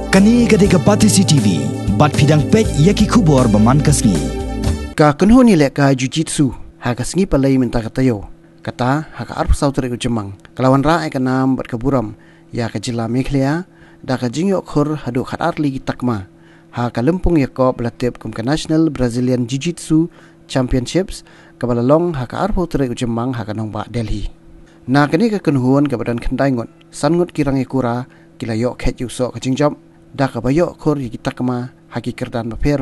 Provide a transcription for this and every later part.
Kani gade ka Patisi TV, bat pidang pet yaki kubor baman kasngi. Ka kunhoni le ka jiu-jitsu, ha kasngi palai minta katayo. Kata ha ka arp sautre ku jemang. Kalawan ra ai ka nam bat kaburam, ya ka jila Meghalaya, da ka jingyo khur hadu khatar ligi takma. Ha ka lempung yakop latip kum ka National Brazilian Jiu-Jitsu Championships, ka balalong ha ka arp sautre ku jemang ha ka nong ba Delhi. Na kani ka kunhuan ka badan khandai ngot, sangut kirang yakura, kila yok khet yusok ka jingjam. Da ka bayok khur yiki takma haki kerdan per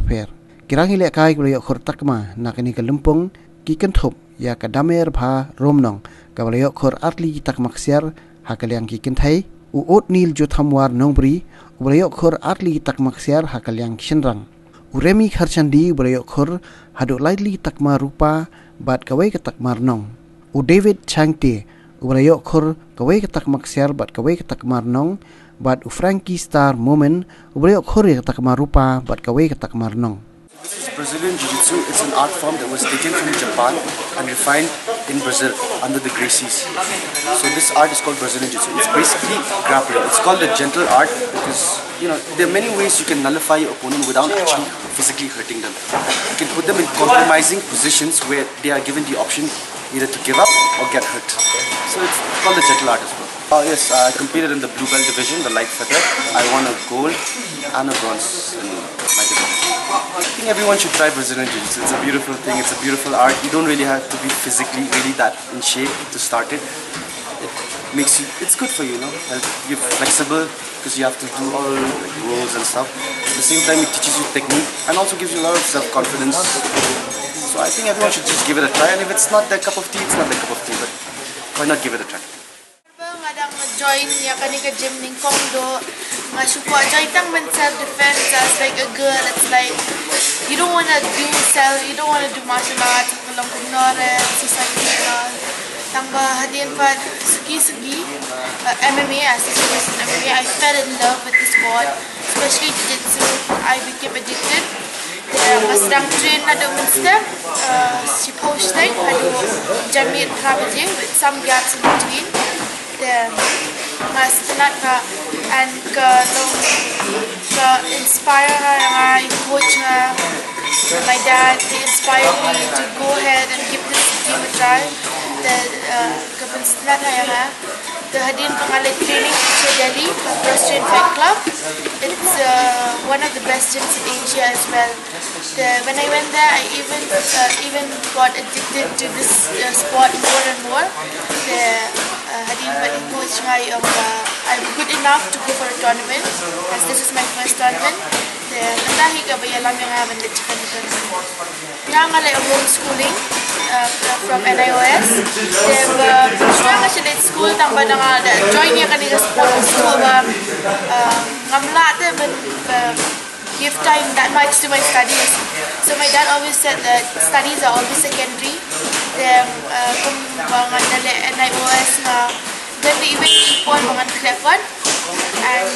kirang ile kai bayok khur takma na kani ka lempung ki kenthop ya ka damer bha romnong ka bayok khur atli takma ksiar ha ka liang ki kenthai u ot nil jo thamwar nongbri u bayok khur atli takma ksiar ha ka liang shinrang u remi kharchandi bayok khur hadu lightly takma rupa bat kawai ka takmar nong u David Changte u bayok khur kawai ka takma ksiar bat kawai ka takmar nong but Frankie Star Moment ubrayok khori takma rupa but kawai takmar nong. This is Brazilian Jiu-Jitsu. It's an art form that was taken from Japan and refined in Brazil under the Gracies. So this art is called Brazilian Jiu-Jitsu. It's basically grappling. It's called the gentle art because there are many ways you can nullify your opponent without actually physically hurting them. You can put them in compromising positions where they are given the option either to give up or get hurt. So it's called the gentle art as well. Yes, I competed in the blue belt division, the light feather. I won a gold and a bronze in my division. I think everyone should try Brazilian Jiu-Jitsu. It's a beautiful thing, it's a beautiful art. You don't really have to be physically really that in shape to start it. It makes you, it's good for you, You're flexible because you have to do all rolls and stuff. At the same time, it teaches you technique and also gives you a lot of self-confidence. So I think everyone should just give it a try. And if it's not their cup of tea, it's not their cup of tea. But why not give it a try? Join ya kani ka gym ning kondo nga support join tang men self defense as like a girl. It's like you don't want to do martial arts belong ignore society tang ba hadin pa sugi MMA as MMA. I fell in love with the sport, especially jiu-jitsu. I became addicted. Mas sedang train ada step si posting ada jamit traveling with some gaps in between. Mas tenat ka and ka inspire nga coach nga my dad, he inspired me to go ahead and give this game a try. Ka penat nga the hadin pangalan training to Delhi Cross-Train Fight Club. It's one of the best gyms in Asia as well. When I went there, I even got addicted to this sport more and more. Hadin pa coach nga I'm good enough to go for a tournament, as this is my first tournament. Natahi ka ba yalam yung haban na chicken tournament. Nga nga like homeschooling from NIOS. Gusto nga siya at school tang ba nga join niya kanina school ba ngamla give time that much to my studies. So my dad always said that studies are always secondary. Kung mga nali NIOS nga ganda even ipon mga telefon, and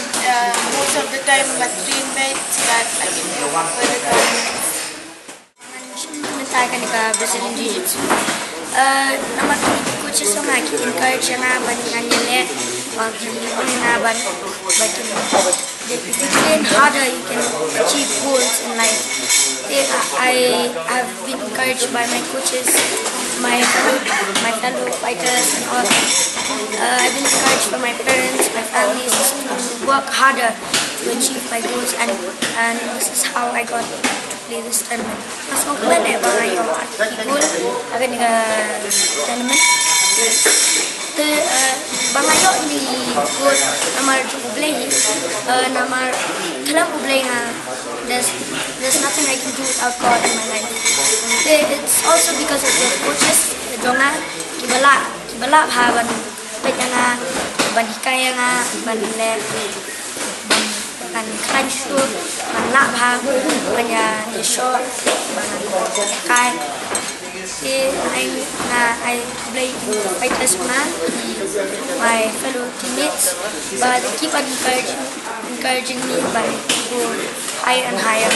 most of the time my train mates that I can do for the tournaments. Saya kan ke Brazilian Jiu-Jitsu. Nama coach sama kita encourage nga bandingan nile, waktu na ban batin. If you train harder, you can achieve goals in life. I have been encouraged by my coaches, my fellow fighters, and all. I've been encouraged by my parents, my families to work harder to achieve my goals, and this is how I got play this tournament. Mas Oakland bang ayo goal akan juga tournament. Bang ayo ni goal namar play namar kalam play na there's nothing I can do without God in my life. It's also because of the coaches. Jonga kibala haban petanga ban hikaya nga ban le ban crunch tu ban la bha banya ni short ban kai I play fighters my fellow teammates, but they keep on encouraging me by go higher and higher.